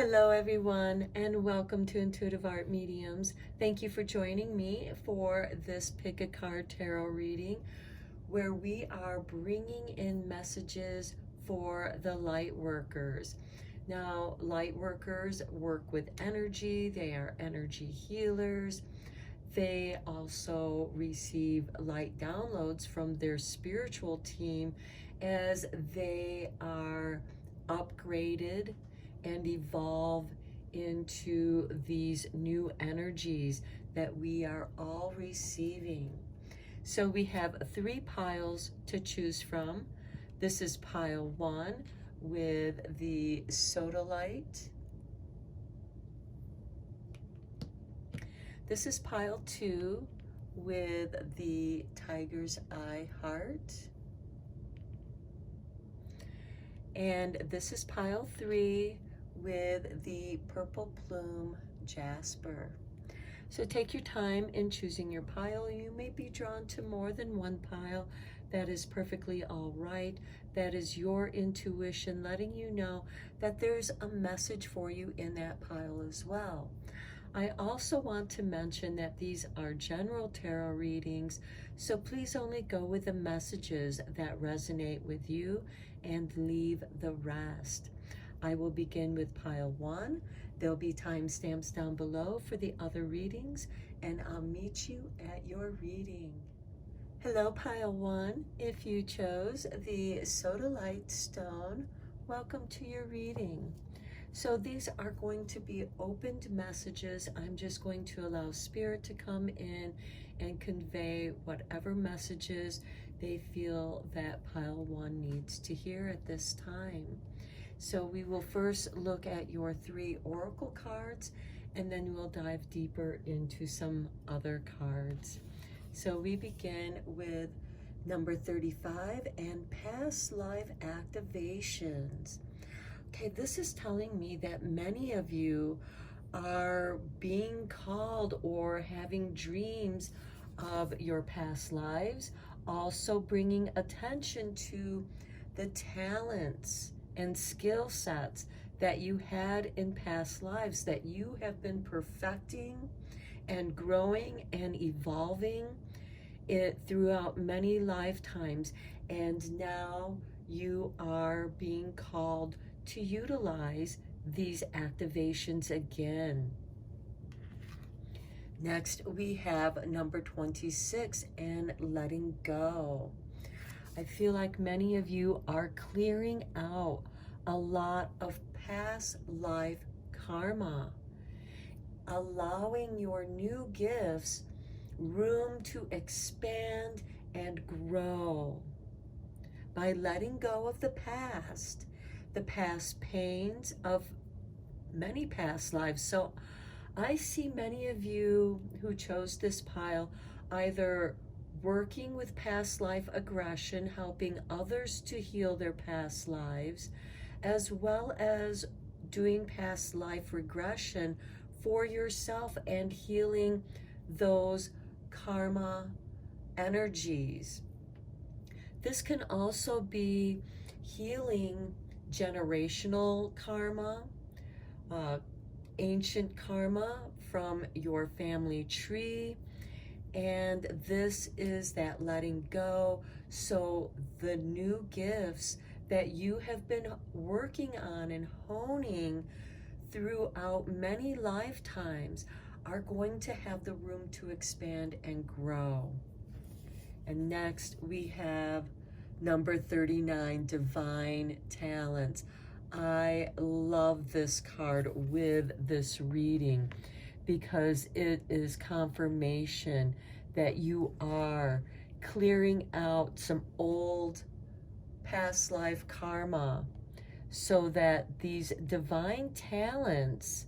Hello everyone, and welcome to Intuitive Art Mediums. Thank you for joining me for this Pick a Card Tarot reading where we are bringing in messages for the Lightworkers. Now, Lightworkers work with energy. They are energy healers. They also receive light downloads from their spiritual team as they are upgraded and evolve into these new energies that we are all receiving. So we have 3 piles to choose from. This is pile 1 with the sodalite. This is pile 2 with the tiger's eye heart. And this is pile 3 with the purple plume jasper. So take your time in choosing your pile. You may be drawn to more than one pile. That is perfectly all right. That is your intuition letting you know that there's a message for you in that pile as well. I also want to mention that these are general tarot readings, so please only go with the messages that resonate with you and leave the rest. I will begin with pile 1. There'll be timestamps down below for the other readings, and I'll meet you at your reading. Hello, pile 1. If you chose the sodalite stone, welcome to your reading. So these are going to be opened messages. I'm just going to allow Spirit to come in and convey whatever messages they feel that pile 1 needs to hear at this time. So we will first look at your 3 oracle cards, and then we'll dive deeper into some other cards. So we begin with number 35 and past life activations. Okay, this is telling me that many of you are being called or having dreams of your past lives, also bringing attention to the talents and skill sets that you had in past lives that you have been perfecting and growing and evolving it throughout many lifetimes, and now you are being called to utilize these activations again. Next, we have number 26 and letting go. I feel like many of you are clearing out a lot of past life karma, allowing your new gifts room to expand and grow by letting go of the past pains of many past lives. So I see many of you who chose this pile either working with past life aggression, helping others to heal their past lives, as well as doing past life regression for yourself and healing those karma energies. This can also be healing generational karma, ancient karma from your family tree, and this is that letting go. So the new gifts that you have been working on and honing throughout many lifetimes are going to have the room to expand and grow. And next we have number 39, divine talents. I love this card with this reading because it is confirmation that you are clearing out some old past life karma so that these divine talents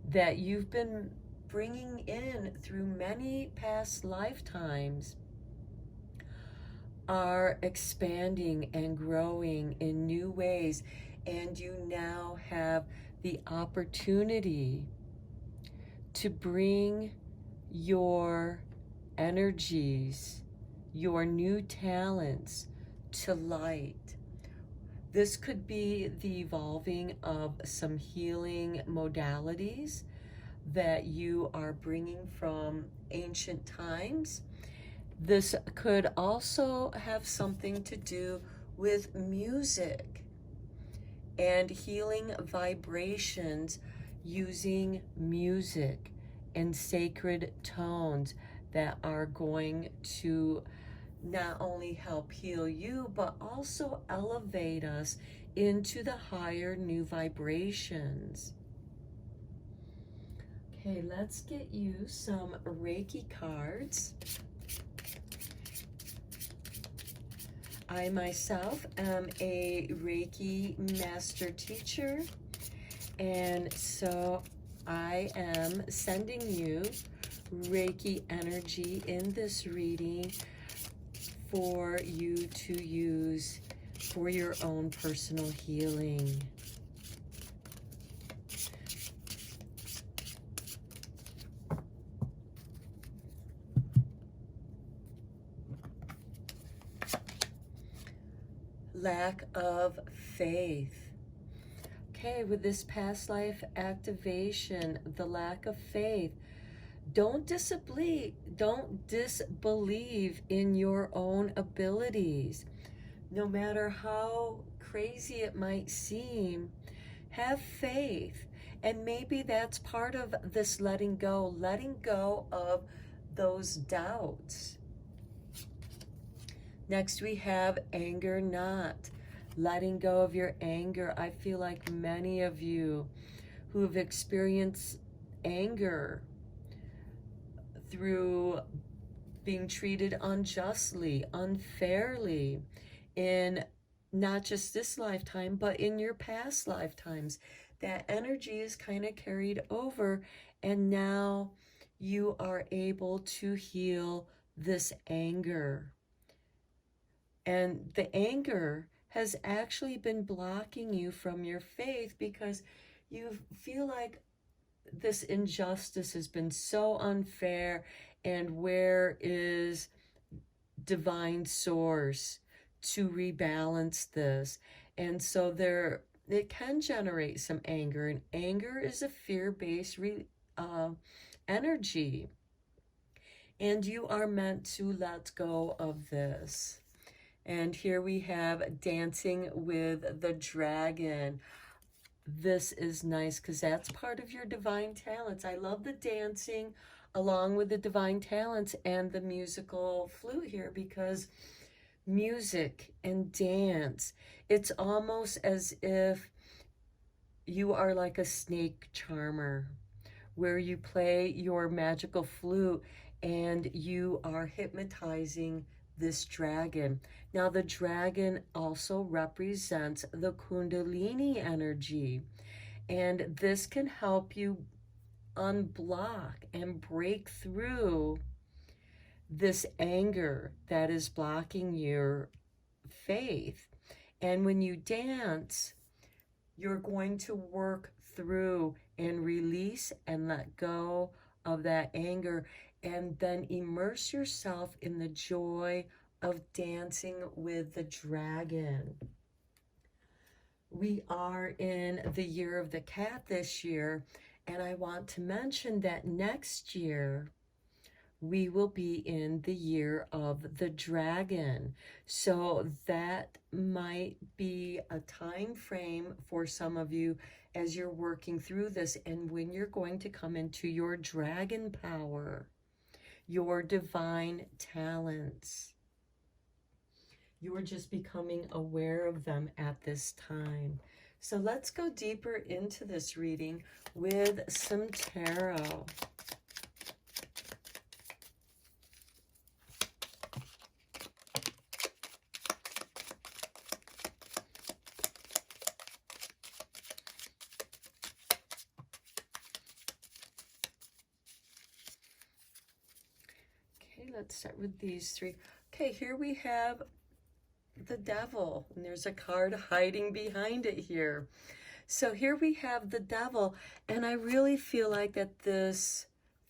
that you've been bringing in through many past lifetimes are expanding and growing in new ways, and you now have the opportunity to bring your energies, your new talents to light. This could be the evolving of some healing modalities that you are bringing from ancient times. This could also have something to do with music and healing vibrations using music and sacred tones that are going to not only help heal you, but also elevate us into the higher new vibrations. Okay, let's get you some Reiki cards. I myself am a Reiki master teacher, and so I am sending you Reiki energy in this reading for you to use for your own personal healing. Lack of faith. Okay, with this past life activation, the lack of faith, don't disbelieve in your own abilities. No matter how crazy it might seem, have faith. And maybe that's part of this letting go of those doubts. Next, we have anger not. Letting go of your anger. I feel like many of you who have experienced anger through being treated unjustly, unfairly, in not just this lifetime, but in your past lifetimes. That energy is kind of carried over, and now you are able to heal this anger. And the anger has actually been blocking you from your faith because you feel like this injustice has been so unfair, and where is divine source to rebalance this? And so it can generate some anger, and anger is a fear-based energy, and you are meant to let go of this. And here we have dancing with the dragon. This is nice because that's part of your divine talents. I love the dancing along with the divine talents and the musical flute here, because music and dance, it's almost as if you are like a snake charmer, where you play your magical flute and you are hypnotizing this dragon. Now, the dragon also represents the Kundalini energy, and this can help you unblock and break through this anger that is blocking your faith. And when you dance, you're going to work through and release and let go of that anger, and then immerse yourself in the joy of dancing with the dragon. We are in the year of the cat this year, and I want to mention that next year we will be in the year of the dragon. So that might be a time frame for some of you as you're working through this, and when you're going to come into your dragon power, your divine talents. You're just becoming aware of them at this time. So let's go deeper into this reading with some tarot. Okay, let's start with these three. Okay, here we have the devil, and there's a card hiding behind it here. So here we have the devil, and I really feel like that this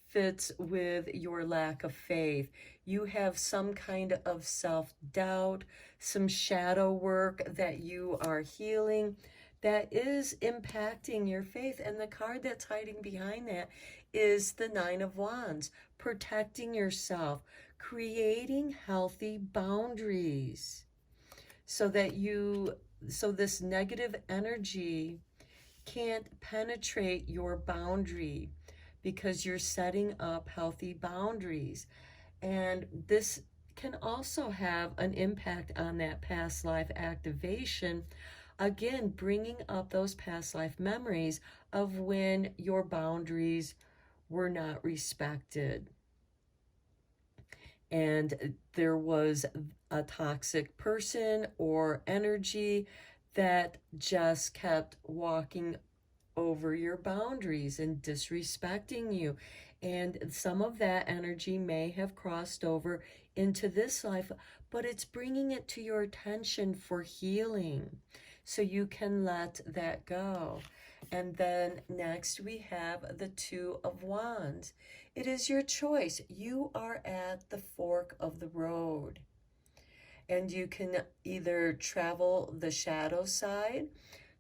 fits with your lack of faith. you have some kind of self-doubt, some shadow work that you are healing that is impacting your faith. And the card that's hiding behind that is the Nine of Wands, protecting yourself, creating healthy boundaries so that so this negative energy can't penetrate your boundary because you're setting up healthy boundaries. And this can also have an impact on that past life activation. Again, bringing up those past life memories of when your boundaries were not respected. And there was a toxic person or energy that just kept walking over your boundaries and disrespecting you. And some of that energy may have crossed over into this life, but it's bringing it to your attention for healing so you can let that go. And then next we have the Two of Wands. It is your choice. You are at the fork of the road. And you can either travel the shadow side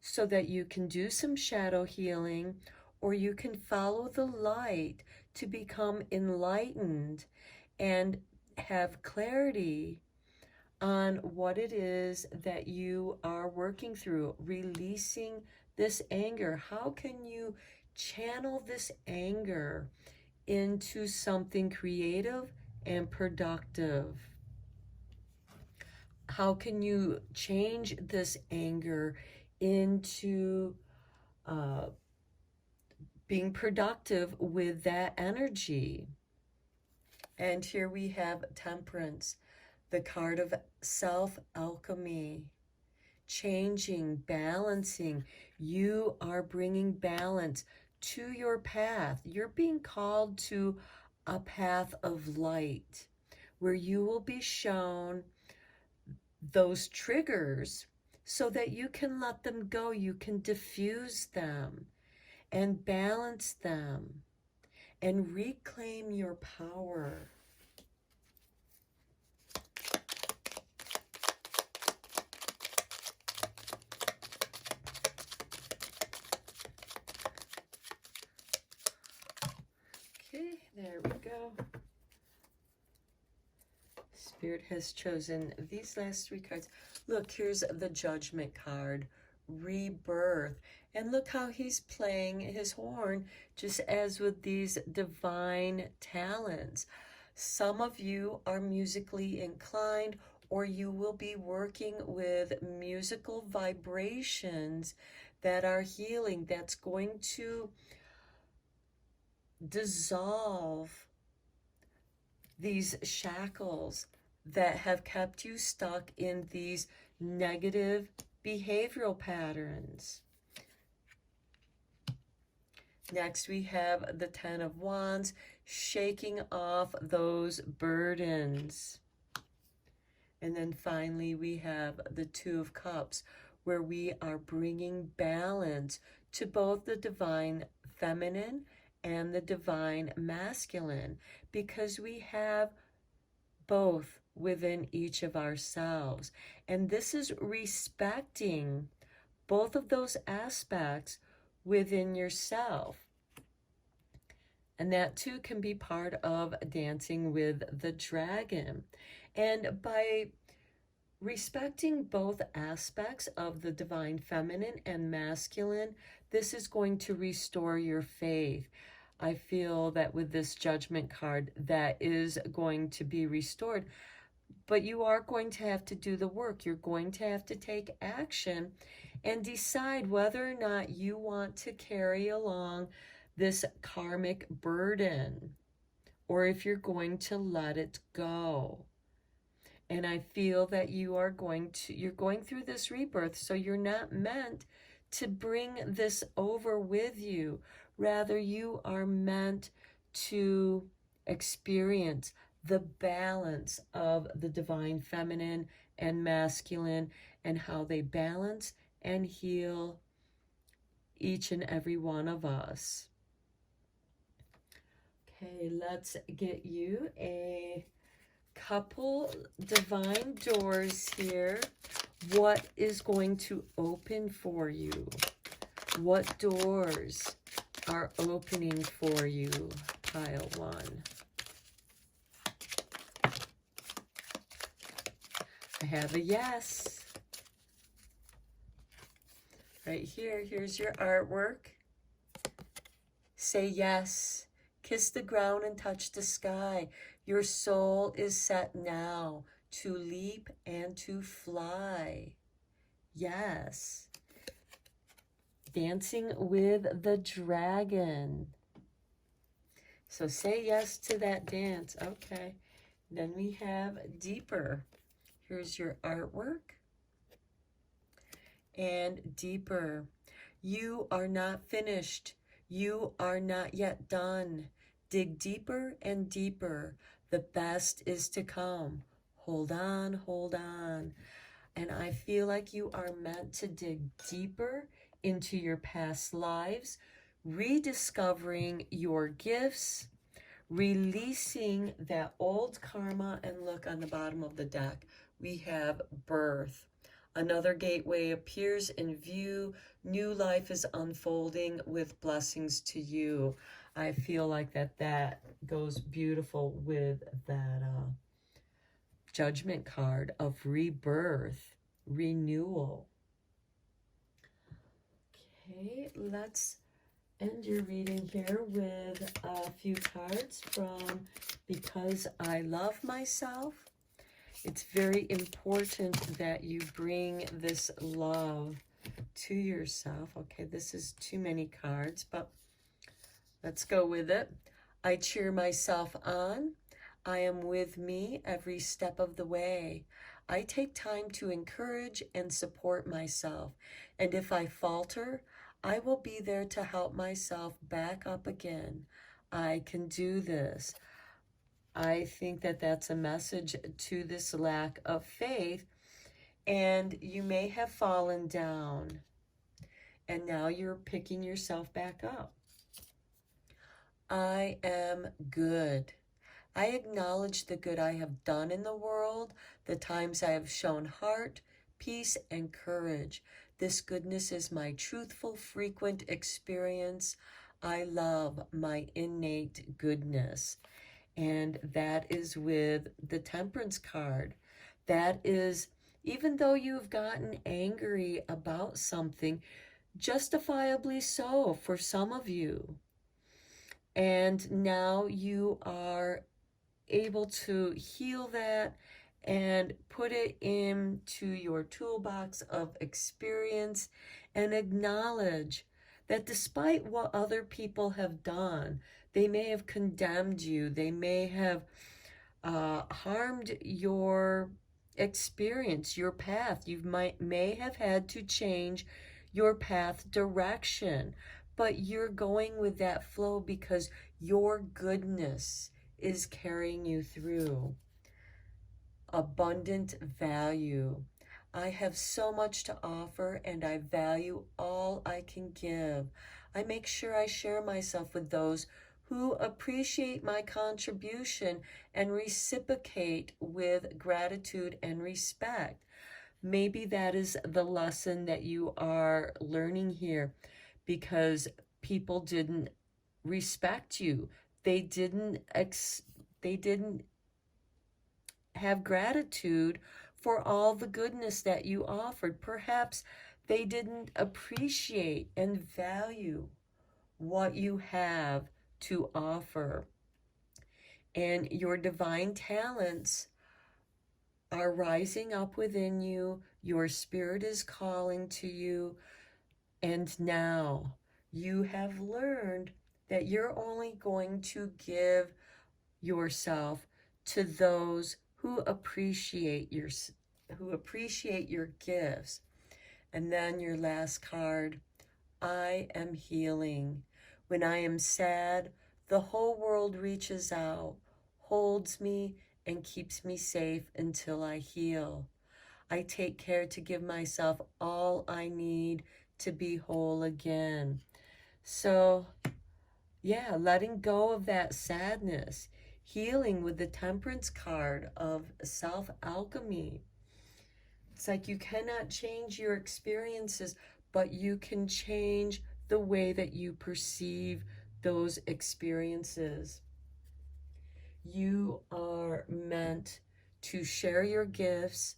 so that you can do some shadow healing, or you can follow the light to become enlightened and have clarity on what it is that you are working through, releasing this anger. How can you channel this anger into something creative and productive? How can you change this anger into being productive with that energy? And here we have Temperance, the card of self-alchemy, changing, balancing. You are bringing balance to your path. You're being called to a path of light where you will be shown those triggers so that you can let them go. You can diffuse them and balance them and reclaim your power. Okay, there we go. Spirit has chosen these last three cards. Look, here's the Judgment card, Rebirth. And look how he's playing his horn, just as with these divine talents. Some of you are musically inclined, or you will be working with musical vibrations that are healing, that's going to dissolve these shackles that have kept you stuck in these negative behavioral patterns. Next, we have the Ten of Wands, shaking off those burdens. And then finally, we have the Two of Cups, where we are bringing balance to both the divine feminine and the divine masculine, because we have both within each of ourselves. And this is respecting both of those aspects within yourself. And that too can be part of dancing with the dragon. And by respecting both aspects of the divine feminine and masculine, this is going to restore your faith. I feel that with this Judgment card, that is going to be restored. But you are going to have to do the work. You're going to have to take action and decide whether or not you want to carry along this karmic burden, or if you're going to let it go. And I feel that you're going through this rebirth, so you're not meant to bring this over with you. Rather, you are meant to experience the balance of the divine feminine and masculine, and how they balance and heal each and every one of us. Okay, let's get you a couple divine doors here. What is going to open for you? What doors are opening for you, pile 1? I have a yes. Right here, here's your artwork. Say yes. Kiss the ground and touch the sky. Your soul is set now to leap and to fly. Yes. Dancing with the dragon. So say yes to that dance. Okay. Then we have deeper. Here's your artwork. And deeper. You are not finished. You are not yet done. Dig deeper and deeper. The best is to come. Hold on, hold on. And I feel like you are meant to dig deeper into your past lives, rediscovering your gifts, releasing that old karma. And look on the bottom of the deck, we have birth. Another gateway appears in view. New life is unfolding with blessings to you. I feel like that goes beautiful with that judgment card of rebirth, renewal. Okay, let's end your reading here with a few cards from Because I Love Myself. It's very important that you bring this love to yourself. Okay, this is too many cards, but let's go with it. I cheer myself on. I am with me every step of the way. I take time to encourage and support myself. And if I falter, I will be there to help myself back up again. I can do this. I think that that's a message to this lack of faith. And you may have fallen down. And now you're picking yourself back up. I am good. I acknowledge the good I have done in the world, the times I have shown heart, peace, and courage. This goodness is my truthful, frequent experience. I love my innate goodness. And that is with the Temperance card. That is, even though you've gotten angry about something, justifiably so for some of you, and now you are able to heal that and put it into your toolbox of experience and acknowledge that despite what other people have done, they may have condemned you, they may have harmed your experience, your path. You may have had to change your path direction, but you're going with that flow because your goodness is carrying you through. Abundant value. I have so much to offer and I value all I can give. I make sure I share myself with those who appreciate my contribution and reciprocate with gratitude and respect. Maybe that is the lesson that you are learning here, because people didn't respect you. They didn't have gratitude for all the goodness that you offered. Perhaps they didn't appreciate and value what you have to offer. And your divine talents are rising up within you. Your spirit is calling to you. And now you have learned that you're only going to give yourself to those who appreciate your gifts. And then your last card, I am healing. When I am sad, the whole world reaches out, holds me, and keeps me safe until I heal. I take care to give myself all I need to be whole again. So, yeah, letting go of that sadness, healing with the Temperance card of self-alchemy. It's like you cannot change your experiences, but you can change the way that you perceive those experiences. You are meant to share your gifts,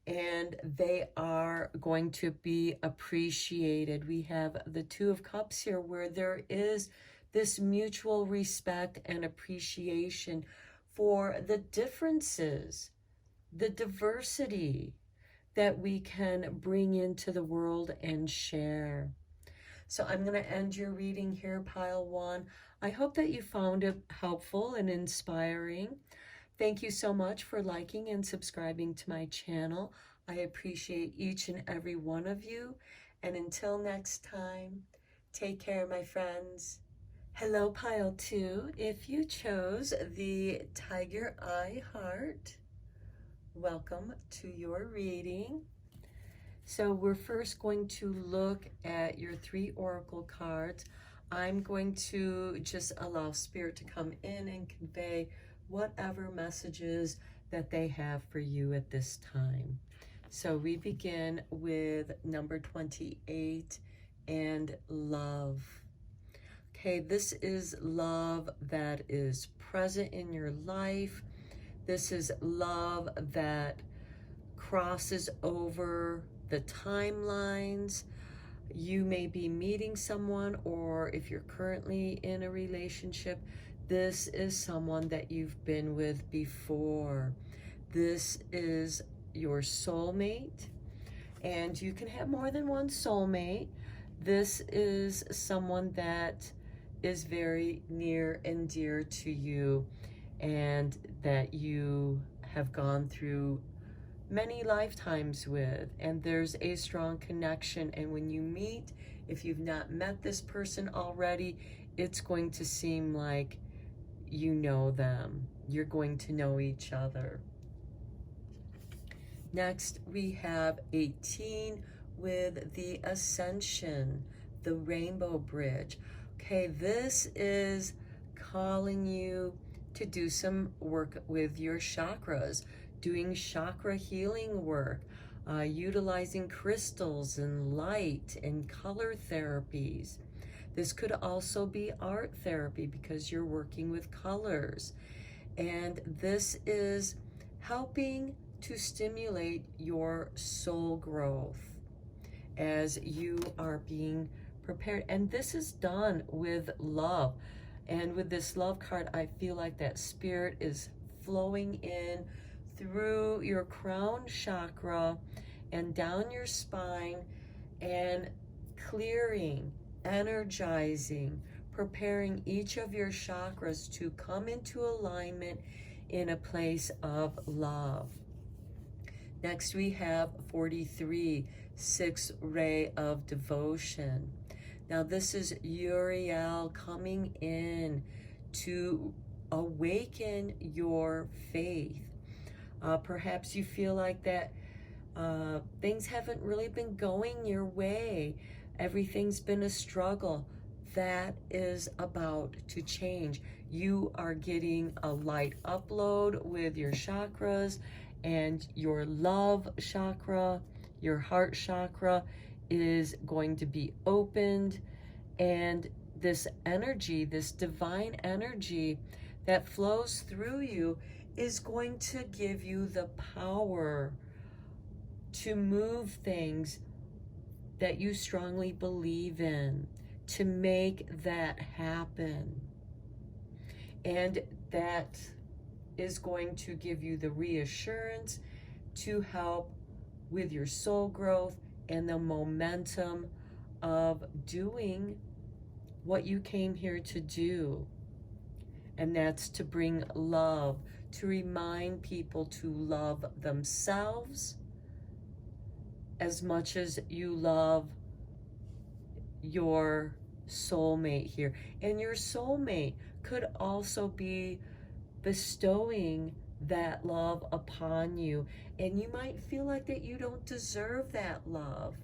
and they are going to be appreciated. We have the Two of Cups here, where there is this mutual respect and appreciation for the differences, the diversity that we can bring into the world and share. So I'm going to end your reading here, Pile 1. I hope that you found it helpful and inspiring. Thank you so much for liking and subscribing to my channel. I appreciate each and every one of you. And until next time, take care, my friends. Hello, Pile 2. If you chose the Tiger Eye Heart, welcome to your reading. So we're first going to look at your 3 oracle cards. I'm going to just allow Spirit to come in and convey whatever messages that they have for you at this time. So we begin with number 28 and love. Okay, this is love that is present in your life. This is love that crosses over the timelines. You may be meeting someone, or if you're currently in a relationship, this is someone that you've been with before. This is your soulmate, and you can have more than one soulmate. This is someone that is very near and dear to you, and that you have gone through many lifetimes with, and there's a strong connection. And when you meet, if you've not met this person already, it's going to seem like you know them. You're going to know each other. Next, we have 18 with the Ascension, the Rainbow Bridge. Okay, this is calling you to do some work with your chakras, doing chakra healing work, utilizing crystals and light and color therapies. This could also be art therapy because you're working with colors. And this is helping to stimulate your soul growth as you are being prepared. And this is done with love. And with this love card, I feel like that Spirit is flowing in through your crown chakra and down your spine, and clearing, energizing, preparing each of your chakras to come into alignment in a place of love. Next, we have 43, 6 Ray of Devotion. Now, this is Uriel coming in to awaken your faith. Perhaps you feel like that things haven't really been going your way. Everything's been a struggle. That is about to change. You are getting a light upload with your chakras, and your love chakra, your heart chakra is going to be opened, and this energy, this divine energy that flows through you is going to give you the power to move things that you strongly believe in, to make that happen. And that is going to give you the reassurance to help with your soul growth and the momentum of doing what you came here to do. And that's to bring love, to remind people to love themselves as much as you love your soulmate here. And your soulmate could also be bestowing that love upon you, and you might feel like that you don't deserve that love,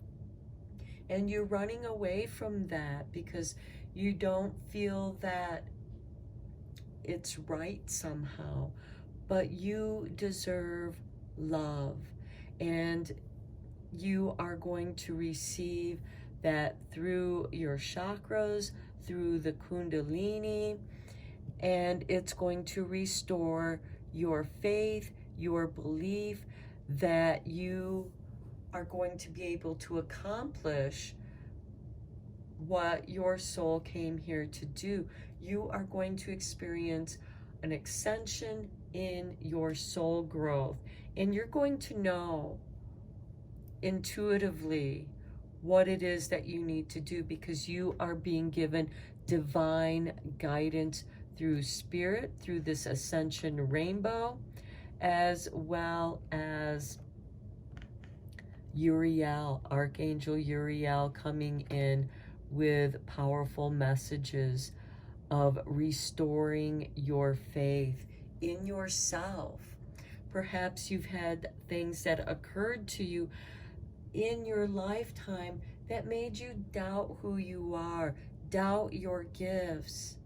and you're running away from that because you don't feel that it's right somehow, but you deserve love, and you are going to receive that through your chakras, through the Kundalini, and it's going to restore your faith, your belief that you are going to be able to accomplish what your soul came here to do. You are going to experience an ascension in your soul growth, and you're going to know intuitively what it is that you need to do, because you are being given divine guidance through spirit, through this ascension rainbow, as well as Uriel, Archangel Uriel, coming in with powerful messages of restoring your faith in yourself. Perhaps you've had things that occurred to you in your lifetime that made you doubt who you are, doubt your gifts.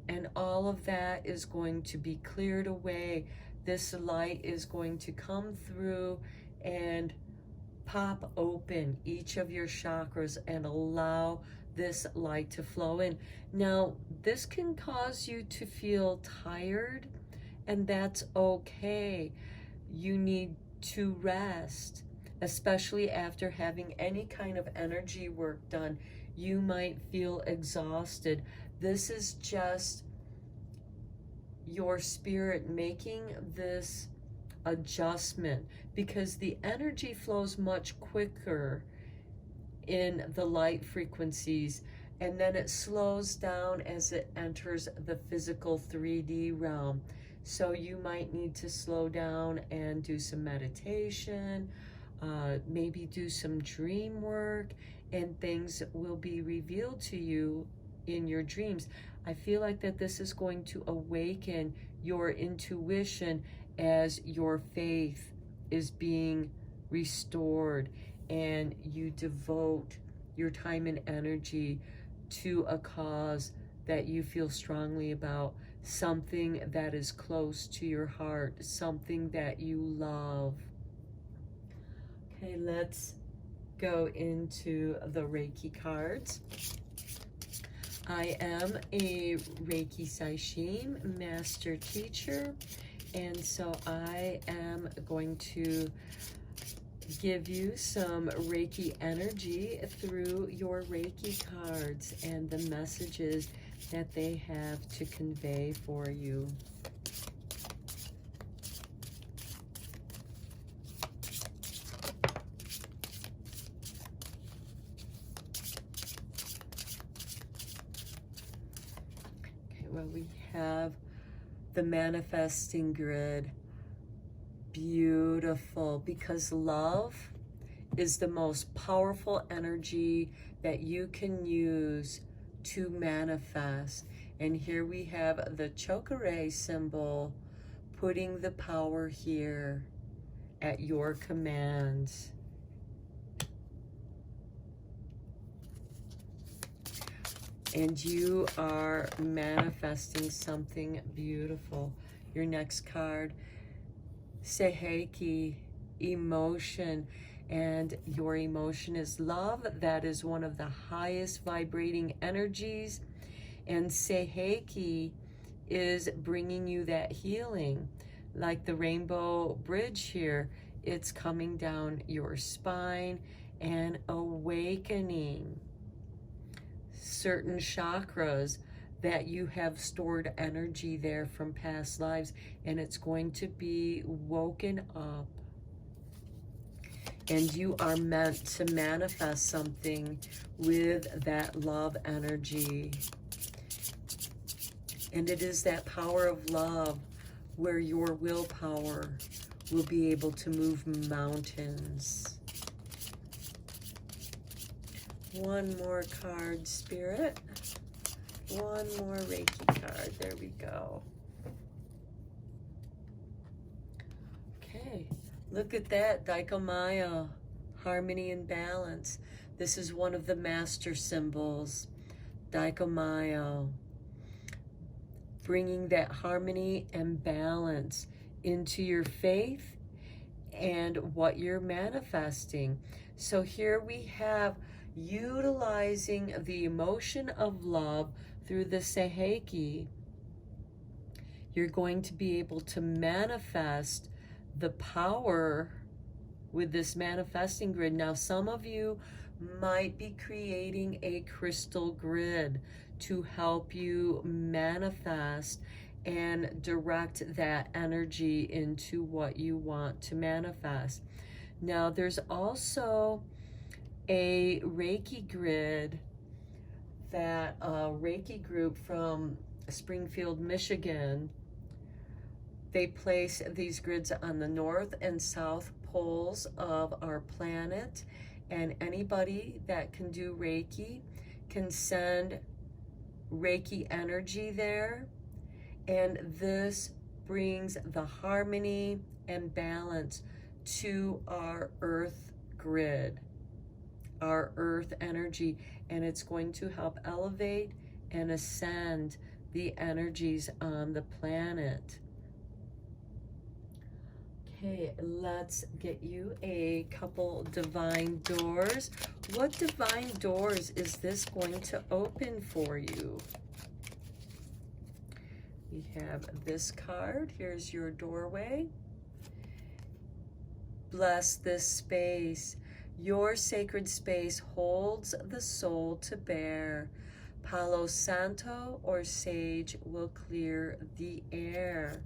And all of that is going to be cleared away. This light is going to come through and pop open each of your chakras and allow this light to flow in. Now, this can cause you to feel tired, and that's okay. You need to rest, especially after having any kind of energy work done. You might feel exhausted. This is just your spirit making this adjustment, because the energy flows much quicker in the light frequencies, and then it slows down as it enters the physical 3D realm. So you might need to slow down and do some meditation, maybe do some dream work, and things will be revealed to you in your dreams. I feel like that this is going to awaken your intuition as your faith is being restored, and you devote your time and energy to a cause that you feel strongly about, something that is close to your heart, something that you love. Okay, let's go into the Reiki cards. I am a Reiki Saishin master teacher, and so I am going to give you some Reiki energy through your Reiki cards and the messages that they have to convey for you. Okay, well, we have the manifesting grid. Beautiful, because love is the most powerful energy that you can use to manifest. And here we have the chokare symbol, putting the power here at your command. And you are manifesting something beautiful. Your next card, Seiheki, emotion. And your emotion is love. That is one of the highest vibrating energies. And Seiheki is bringing you that healing. Like the rainbow bridge here, it's coming down your spine and awakening certain chakras that you have stored energy there from past lives, and it's going to be woken up. And you are meant to manifest something with that love energy. And it is that power of love where your willpower will be able to move mountains. One more card, Spirit. One more Reiki card. There we go. Okay, look at that, Daikomaya, harmony and balance. This is one of the master symbols, Daikomaya, bringing that harmony and balance into your faith and what you're manifesting. So here we have utilizing the emotion of love through the Seiheki. You're going to be able to manifest the power with this manifesting grid. Now, some of you might be creating a crystal grid to help you manifest and direct that energy into what you want to manifest. Now, there's also a Reiki grid that a Reiki group from Springfield, Michigan, they place these grids on the north and south poles of our planet, and anybody that can do Reiki can send Reiki energy there, and this brings the harmony and balance to our earth grid, our earth energy, and it's going to help elevate and ascend the energies on the planet. Okay, let's get you a couple divine doors. What divine doors is this going to open for you? We have this card. Here's your doorway. Bless this space. Your sacred space holds the soul to bear. Palo Santo or sage will clear the air.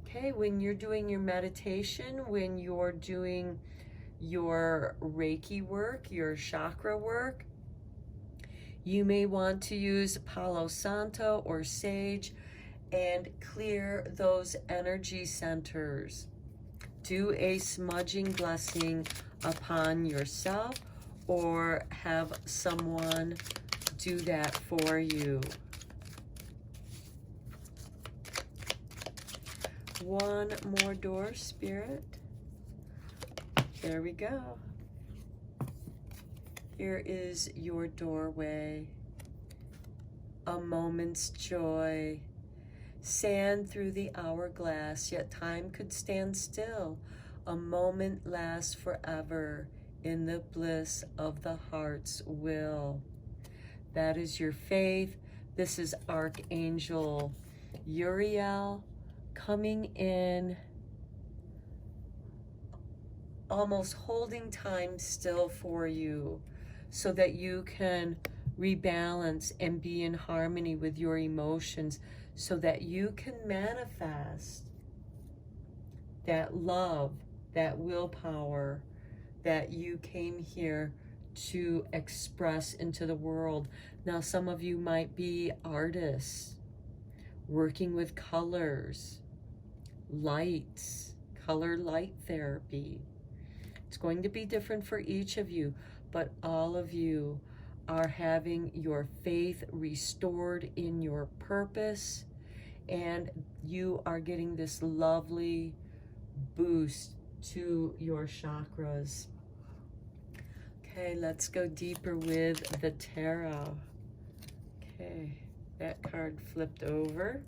Okay, when you're doing your meditation, when you're doing your Reiki work, your chakra work, you may want to use Palo Santo or sage and clear those energy centers. Do a smudging blessing upon yourself or have someone do that for you. One more door, Spirit. There we go. Here is your doorway. A moment's joy. Sand through the hourglass, yet time could stand still. A moment lasts forever in the bliss of the heart's will. That is your faith. This is Archangel Uriel coming in, almost holding time still for you so that you can rebalance and be in harmony with your emotions so that you can manifest that love, that willpower that you came here to express into the world. Now, some of you might be artists, working with colors, lights, color light therapy. It's going to be different for each of you, but all of you are having your faith restored in your purpose, and you are getting this lovely boost to your chakras. Okay, let's go deeper with the tarot. Okay, that card flipped over.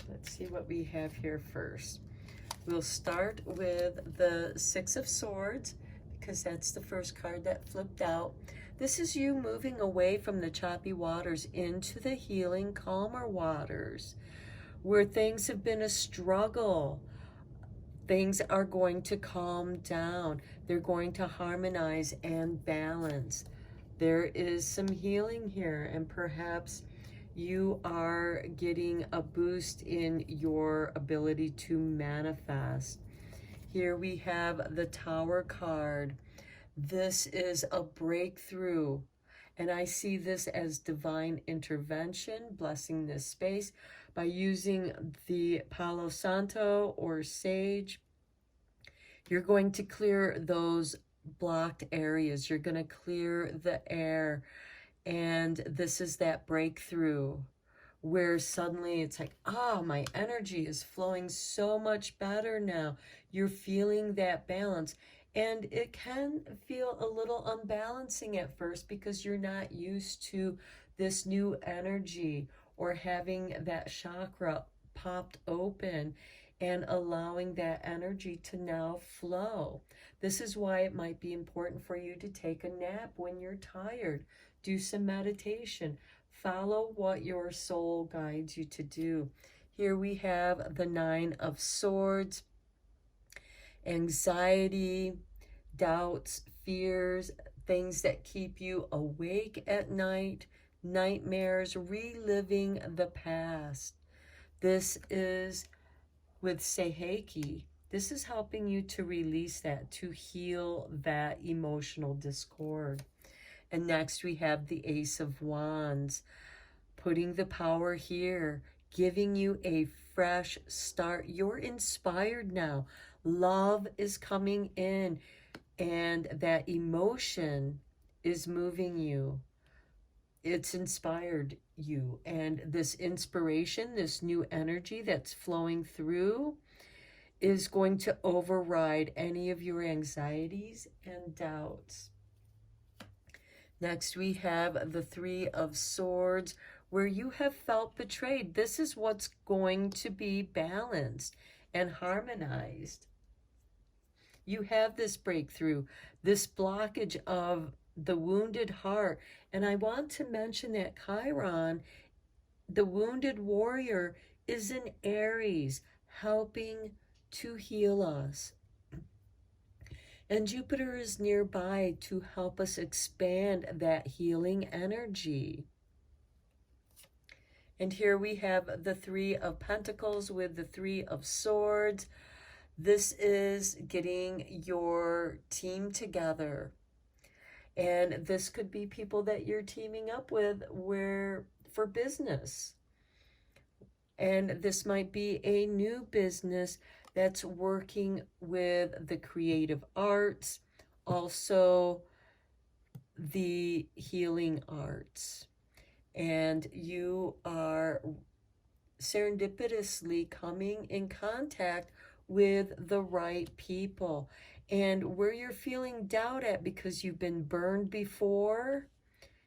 Let's see what we have here first. We'll start with the Six of Swords because that's the first card that flipped out. This is you moving away from the choppy waters into the healing, calmer waters where things have been a struggle. Things are going to calm down. They're going to harmonize and balance. There is some healing here, and perhaps you are getting a boost in your ability to manifest. Here we have the Tower card. This is a breakthrough, and I see this as divine intervention, blessing this space by using the Palo Santo or sage. You're going to clear those blocked areas. You're going to clear the air. And this is that breakthrough where suddenly it's like, oh, my energy is flowing so much better now. You're feeling that balance. And it can feel a little unbalancing at first because you're not used to this new energy or having that chakra popped open and allowing that energy to now flow. This is why it might be important for you to take a nap when you're tired. Do some meditation. Follow what your soul guides you to do. Here we have the Nine of Swords, anxiety, doubts, fears, things that keep you awake at night, nightmares, reliving the past. This is with Seiheki. This is helping you to release that, to heal that emotional discord. And next we have the Ace of Wands, putting the power here, giving you a fresh start. You're inspired now. Love is coming in, and that emotion is moving you. It's inspired you. And this inspiration, this new energy that's flowing through, is going to override any of your anxieties and doubts. Next, we have the Three of Swords, where you have felt betrayed. This is what's going to be balanced and harmonized. You have this breakthrough, this blockage of the wounded heart. And I want to mention that Chiron, the wounded warrior, is in Aries, helping to heal us. And Jupiter is nearby to help us expand that healing energy. And here we have the Three of Pentacles with the Three of Swords. This is getting your team together. And this could be people that you're teaming up with for business. And this might be a new business that's working with the creative arts, also the healing arts. And you are serendipitously coming in contact with the right people. And where you're feeling doubt at because you've been burned before,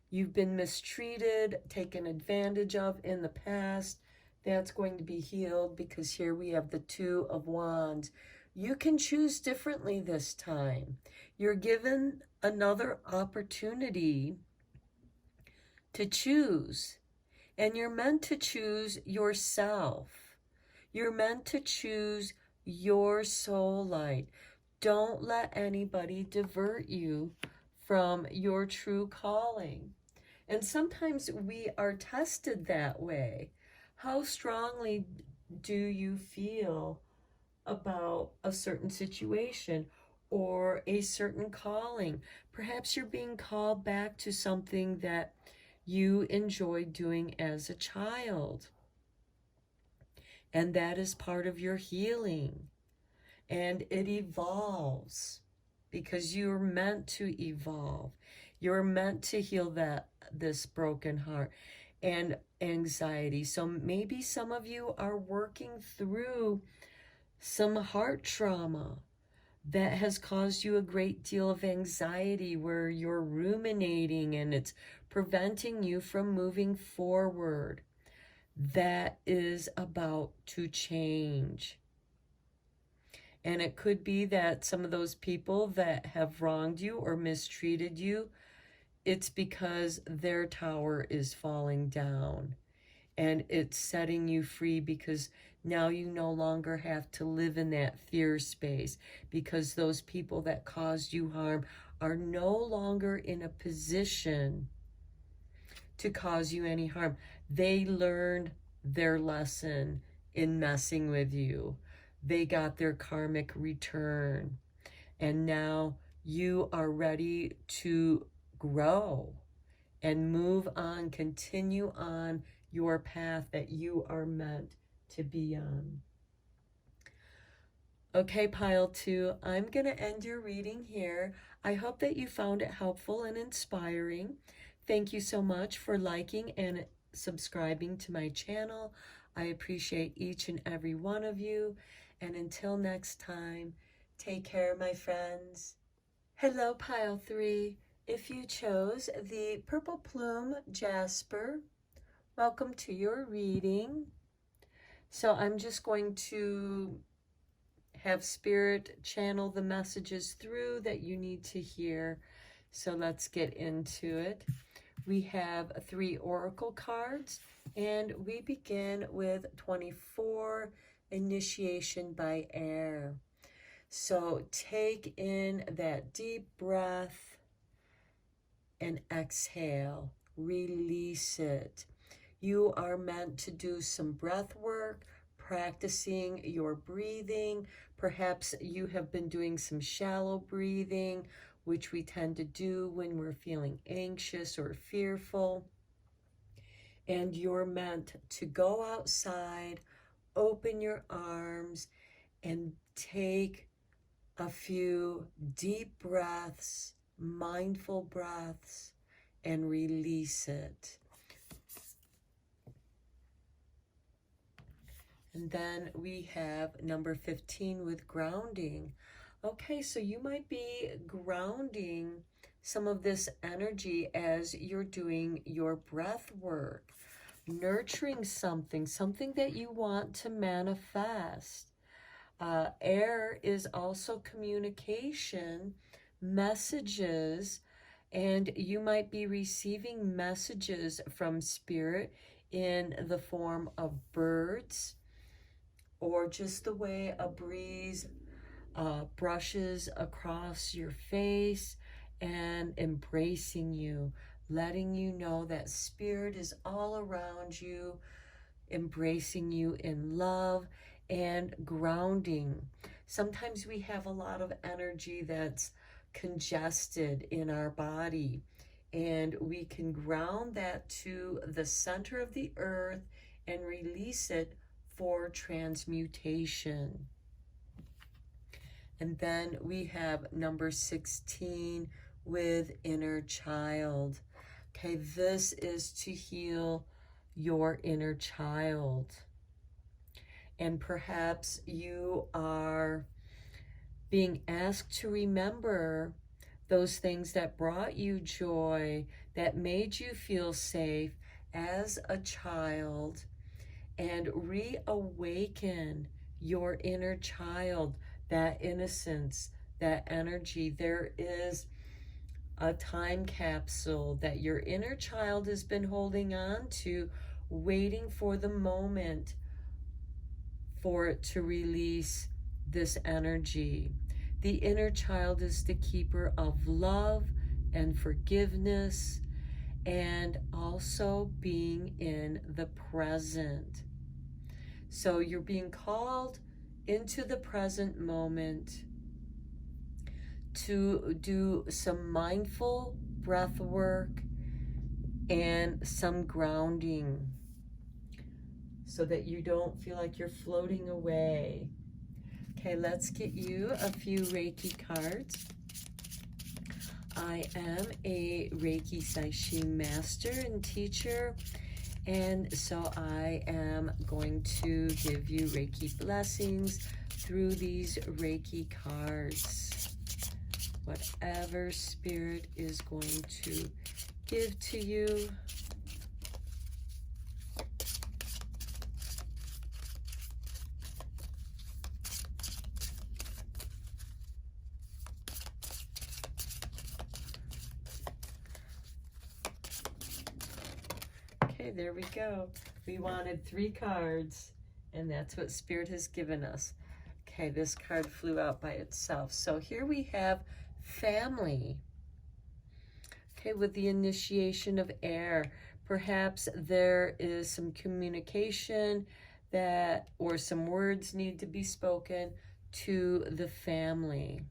you've been mistreated, taken advantage of in the past, that's going to be healed because here we have the Two of Wands. You can choose differently this time. You're given another opportunity to choose, and you're meant to choose yourself. You're meant to choose your soul light. Don't let anybody divert you from your true calling. And sometimes we are tested that way. How strongly do you feel about a certain situation or a certain calling? Perhaps you're being called back to something that you enjoyed doing as a child. And that is part of your healing. And it evolves because you're meant to evolve. You're meant to heal this broken heart and anxiety. So maybe some of you are working through some heart trauma that has caused you a great deal of anxiety, where you're ruminating and it's preventing you from moving forward. That is about to change. And it could be that some of those people that have wronged you or mistreated you, it's because their tower is falling down, and it's setting you free because now you no longer have to live in that fear space, because those people that caused you harm are no longer in a position to cause you any harm. They learned their lesson in messing with you. They got their karmic return, and now you are ready to grow and move on, continue on your path that you are meant to be on. Okay, pile 2, I'm going to end your reading here. I hope that you found it helpful and inspiring. Thank you so much for liking and subscribing to my channel. I appreciate each and every one of you. And until next time, take care, my friends. Hello, Pile 3. If you chose the Purple Plume Jasper, welcome to your reading. So I'm just going to have Spirit channel the messages through that you need to hear. So let's get into it. We have 3 oracle cards, and we begin with 24, Initiation by Air. So take in that deep breath and exhale. Release it. You are meant to do some breath work, practicing your breathing. Perhaps you have been doing some shallow breathing, which we tend to do when we're feeling anxious or fearful. And you're meant to go outside, open your arms, and take a few deep breaths, mindful breaths, and release it. And then we have number 15 with grounding. Okay, so you might be grounding some of this energy as you're doing your breath work, nurturing something that you want to manifest. Air is also communication, messages, and you might be receiving messages from Spirit in the form of birds, or just the way a breeze brushes across your face and embracing you, letting you know that Spirit is all around you, embracing you in love and grounding. Sometimes we have a lot of energy that's congested in our body, and we can ground that to the center of the earth and release it for transmutation. And then we have number 16 with inner child. Okay, this is to heal your inner child. And perhaps you are being asked to remember those things that brought you joy, that made you feel safe as a child, and reawaken your inner child, that innocence, that energy. There is a time capsule that your inner child has been holding on to, waiting for the moment for it to release this energy. The inner child is the keeper of love and forgiveness, and also being in the present. So you're being called into the present moment to do some mindful breath work and some grounding so that you don't feel like you're floating away. Okay, let's get you a few Reiki cards. I am a Reiki Saishi master and teacher, and so I am going to give you Reiki blessings through these Reiki cards. Whatever Spirit is going to give to you. Okay, there we go. We wanted 3 cards, and that's what Spirit has given us. Okay, this card flew out by itself. So here we have family. Okay, with the initiation of air, perhaps there is some communication that, or some words need to be spoken to the family.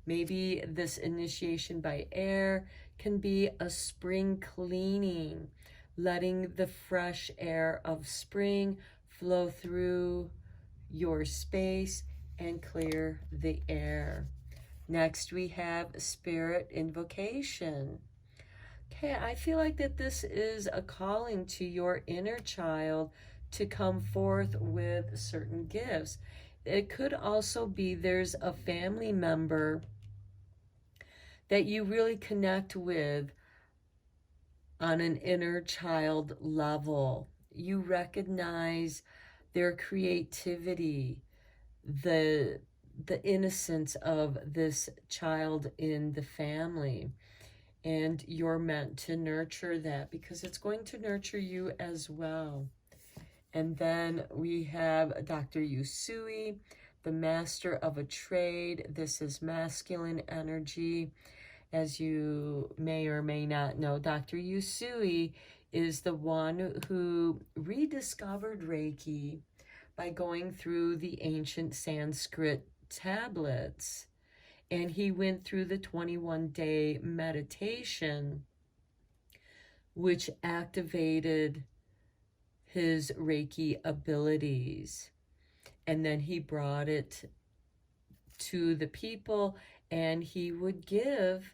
Maybe this initiation by air can be a spring cleaning, letting the fresh air of spring flow through your space and clear the air. Next, we have Spirit invocation. Okay, I feel like that this is a calling to your inner child to come forth with certain gifts. It could also be there's a family member that you really connect with on an inner child level. You recognize their creativity, the innocence of this child in the family, and you're meant to nurture that because it's going to nurture you as well. And then we have Dr. Yusui, the master of a trade. This is masculine energy. As you may or may not know, Dr. Yusui is the one who rediscovered Reiki by going through the ancient Sanskrit tablets. And he went through the 21-day meditation, which activated his Reiki abilities. And then he brought it to the people, and he would give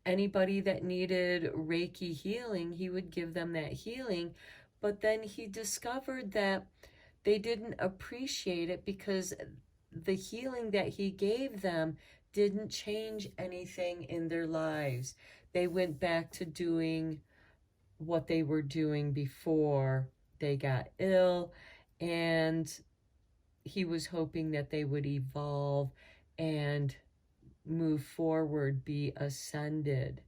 anybody that needed Reiki healing, he would give them that healing. But then he discovered that they didn't appreciate it because the healing that he gave them didn't change anything in their lives. They went back to doing what they were doing before they got ill, and he was hoping that they would evolve and move forward, be ascended.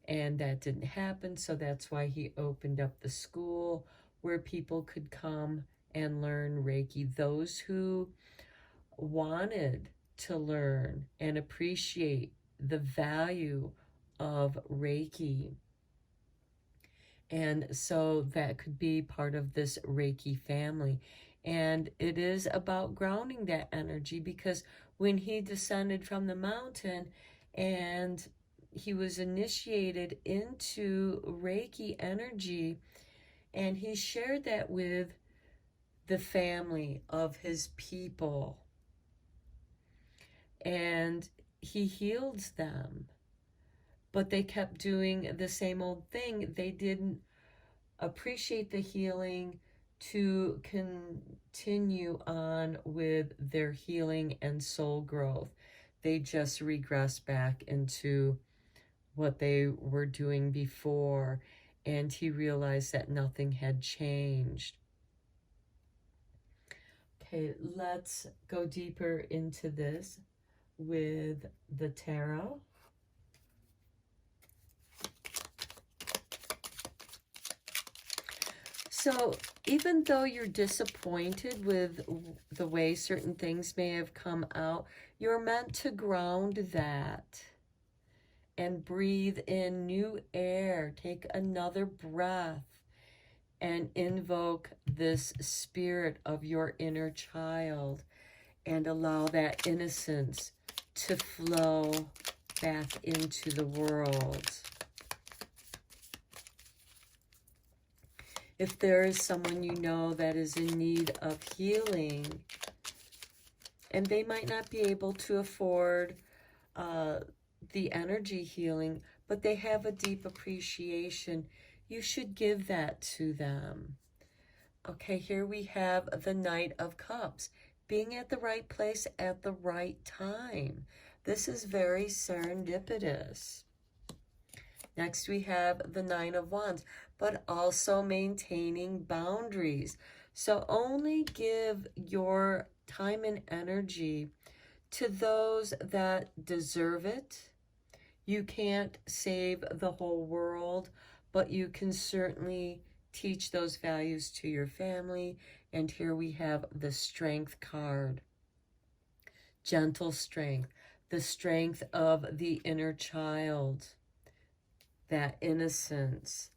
And that didn't happen, so that's why he opened up the school where people could come and learn Reiki. Those who wanted to learn and appreciate the value of Reiki. And so that could be part of this Reiki family. And it is about grounding that energy, because when he descended from the mountain and he was initiated into Reiki energy, and he shared that with the family of his people, and he healed them, but they kept doing the same old thing. They didn't appreciate the healing to continue on with their healing and soul growth. They just regressed back into what they were doing before, and he realized that nothing had changed. Okay, let's go deeper into this with the tarot. So even though you're disappointed with the way certain things may have come out, you're meant to ground that and breathe in new air. Take another breath and invoke this spirit of your inner child and allow that innocence to flow back into the world. If there is someone you know that is in need of healing, and they might not be able to afford the energy healing, but they have a deep appreciation, you should give that to them. Okay, here we have the Knight of Cups, being at the right place at the right time. This is very serendipitous. Next, we have the Nine of Wands, but also maintaining boundaries. So only give your time and energy to those that deserve it. You can't save the whole world, but you can certainly teach those values to your family. And here we have the Strength card. Gentle strength, the strength of the inner child, that innocence.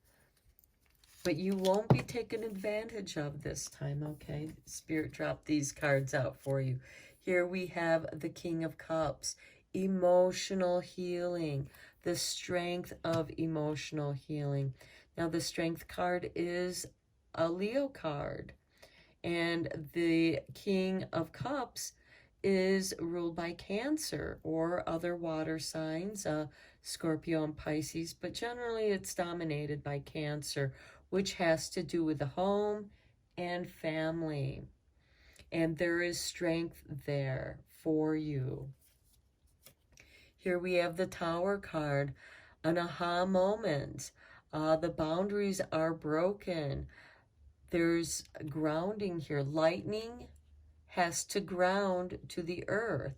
But you won't be taken advantage of this time, okay? Spirit dropped these cards out for you. Here we have the King of Cups, emotional healing, the strength of emotional healing. Now, the Strength card is a Leo card, and the King of Cups is ruled by Cancer or other water signs, Scorpio and Pisces, but generally it's dominated by Cancer, which has to do with the home and family. And there is strength there for you. Here we have the Tower card, an aha moment. The boundaries are broken. There's grounding here. Lightning has to ground to the earth.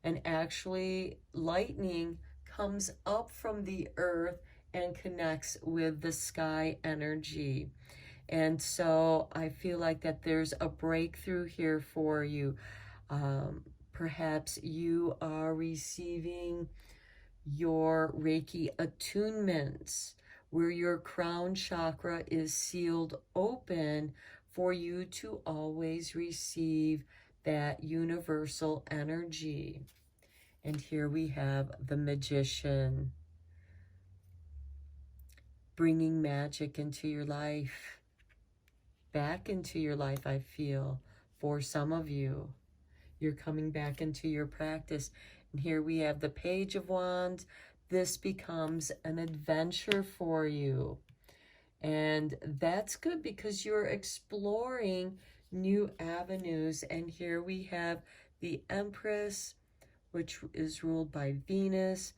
And actually, lightning comes up from the earth and connects with the sky energy. And so I feel like that there's a breakthrough here for you. Perhaps you are receiving your Reiki attunements where your crown chakra is sealed open for you to always receive that universal energy. And here we have the Magician, bringing magic into your life, back into your life, I feel, for some of you. You're coming back into your practice. And here we have the Page of Wands. This becomes an adventure for you. And that's good because you're exploring new avenues. And here we have the Empress, which is ruled by Venus,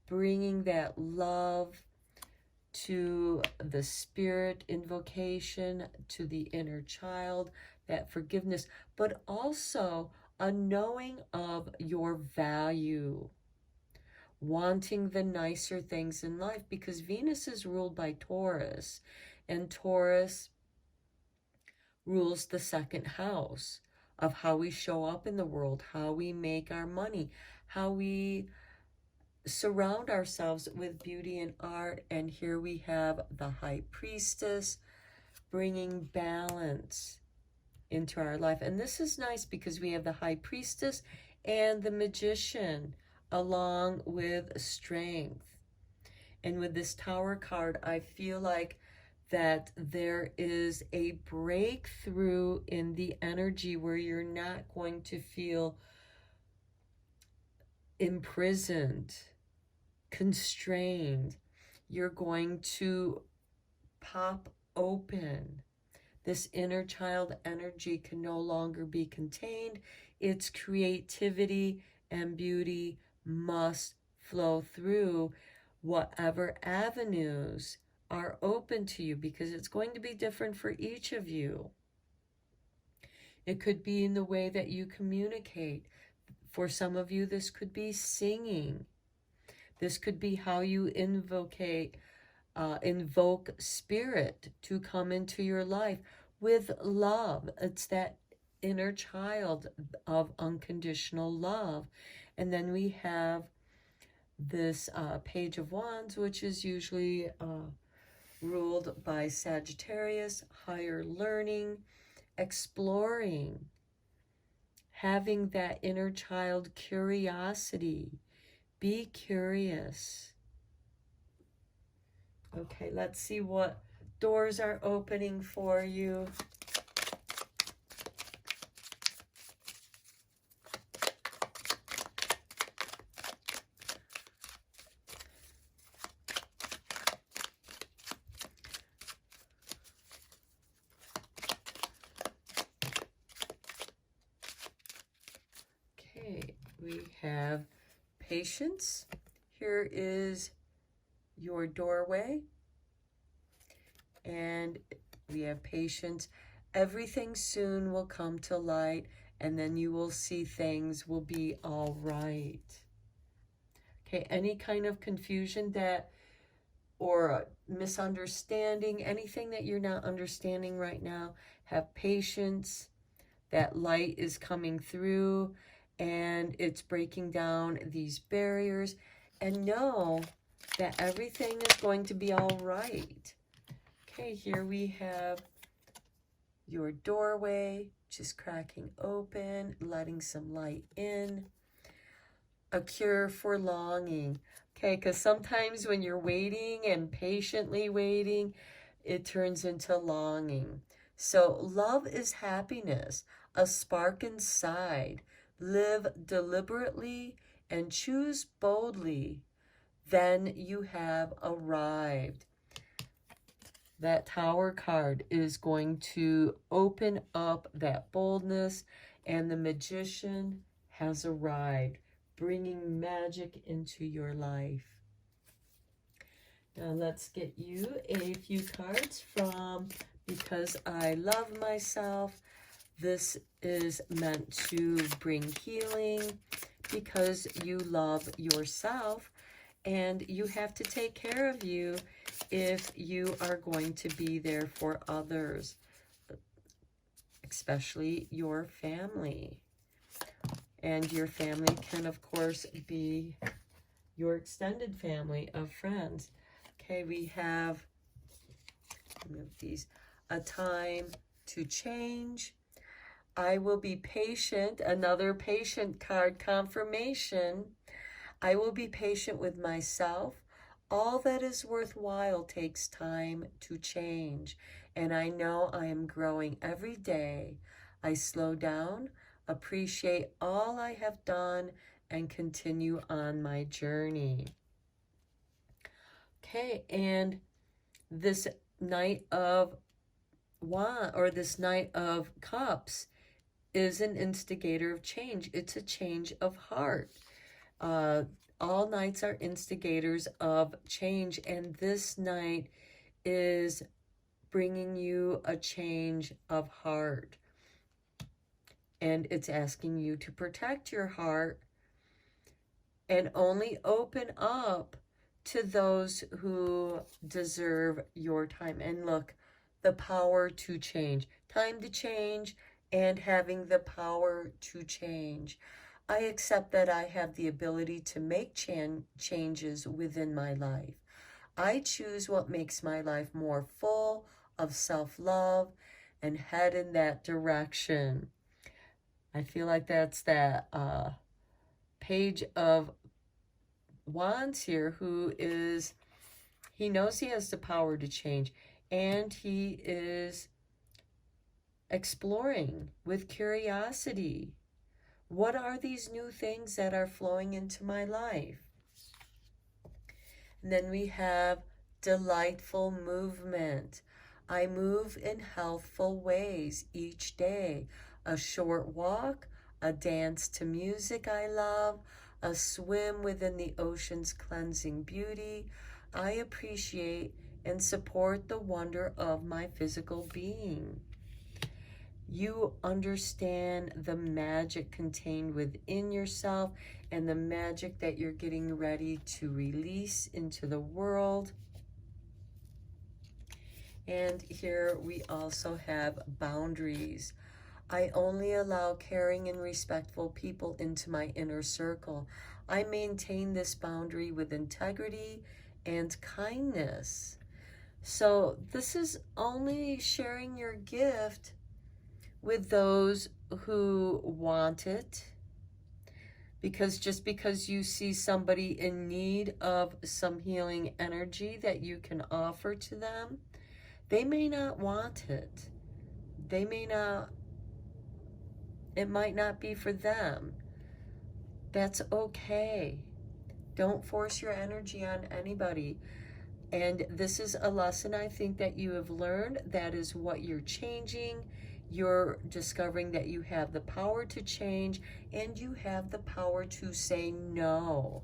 bringing that love to the spirit invocation, to the inner child, that forgiveness, but also a knowing of your value, wanting the nicer things in life, because Venus is ruled by Taurus, and Taurus rules the second house of how we show up in the world, how we make our money, how we surround ourselves with beauty and art. And here we have the High Priestess, bringing balance into our life. And this is nice because we have the High Priestess and the Magician along with strength. And with this Tower card, I feel like that there is a breakthrough in the energy where you're not going to feel imprisoned, constrained. You're going to pop open. This inner child energy can no longer be contained. Its creativity and beauty must flow through whatever avenues are open to you, because it's going to be different for each of you. It could be in the way that you communicate. For some of you, this could be singing. This could be how you invoke spirit to come into your life with love. It's that inner child of unconditional love. And then we have this Page of Wands, which is usually ruled by Sagittarius, higher learning, exploring, having that inner child curiosity. Be curious. Okay, let's see what doors are opening for you. Okay, we have patience. Here is your doorway, and we have patience. Everything soon will come to light, and then you will see things will be all right. Okay, any kind of confusion that or misunderstanding, anything that you're not understanding right now, have patience. That light is coming through and it's breaking down these barriers, and know that everything is going to be all right. Okay, here we have your doorway just cracking open, letting some light in. A cure for longing. Okay, because sometimes when you're waiting and patiently waiting, it turns into longing. So love is happiness, a spark inside. live deliberately, and choose boldly, then you have arrived. That Tower card is going to open up that boldness, and the Magician has arrived, bringing magic into your life. Now let's get you a few cards from Because I Love Myself. This is meant to bring healing because you love yourself, and you have to take care of you if you are going to be there for others, especially your family. And your family can, of course, be your extended family of friends. Okay, we have, move these, a time to change. I will be patient, another patient card, confirmation. I will be patient with myself. All that is worthwhile takes time to change, and I know I am growing every day. I slow down, appreciate all I have done, and continue on my journey. Okay, and this Knight of Wands, or this Knight of Cups, is an instigator of change. It's a change of heart. All knights are instigators of change, and this knight is bringing you a change of heart. And it's asking you to protect your heart and only open up to those who deserve your time. And look, the power to change, time to change, and having the power to change. I accept that I have the ability to make changes within my life. I choose what makes my life more full of self-love and head in that direction. I feel like that's that Page of Wands here, who is, he knows he has the power to change, and he is exploring with curiosity. What are these new things that are flowing into my life? And then we have delightful movement. I move in healthful ways each day. A short walk, a dance to music I love, a swim within the ocean's cleansing beauty. I appreciate and support the wonder of my physical being. You understand the magic contained within yourself and the magic that you're getting ready to release into the world. And here we also have boundaries. I only allow caring and respectful people into my inner circle. I maintain this boundary with integrity and kindness. So this is only sharing your gift with those who want it, because just because you see somebody in need of some healing energy that you can offer to them, they may not want it. They may not, it might not be for them. That's okay. Don't force your energy on anybody. And this is a lesson I think that you have learned. That is what you're changing. You're discovering that you have the power to change, and you have the power to say no.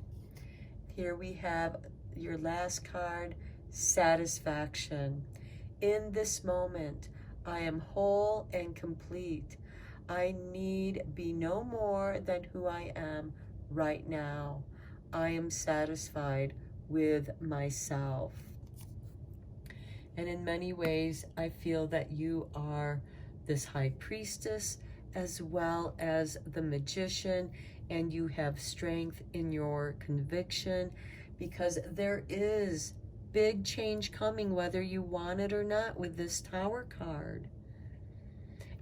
Here we have your last card, satisfaction. In this moment, I am whole and complete. I need be no more than who I am right now. I am satisfied with myself. And in many ways, I feel that you are this high priestess as well as the magician, and you have strength in your conviction, because there is big change coming whether you want it or not with this Tower card.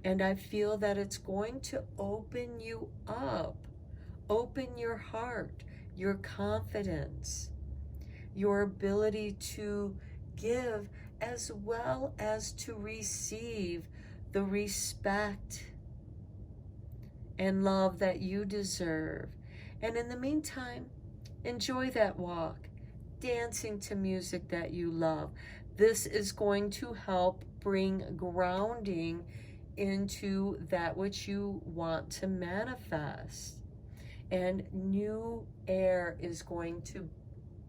And I feel that it's going to open you up, open your heart, your confidence, your ability to give as well as to receive the respect and love that you deserve. And in the meantime, enjoy that walk, dancing to music that you love. This is going to help bring grounding into that which you want to manifest. And new air is going to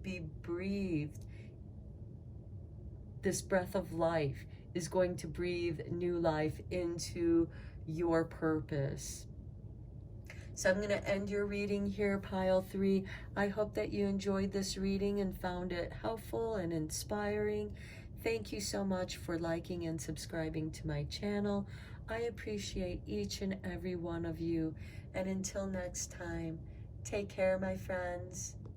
be breathed. This breath of life is going to breathe new life into your purpose. So I'm going to end your reading here, pile 3. I hope that you enjoyed this reading and found it helpful and inspiring. Thank you so much for liking and subscribing to my channel. I appreciate each and every one of you. And until next time, take care, my friends.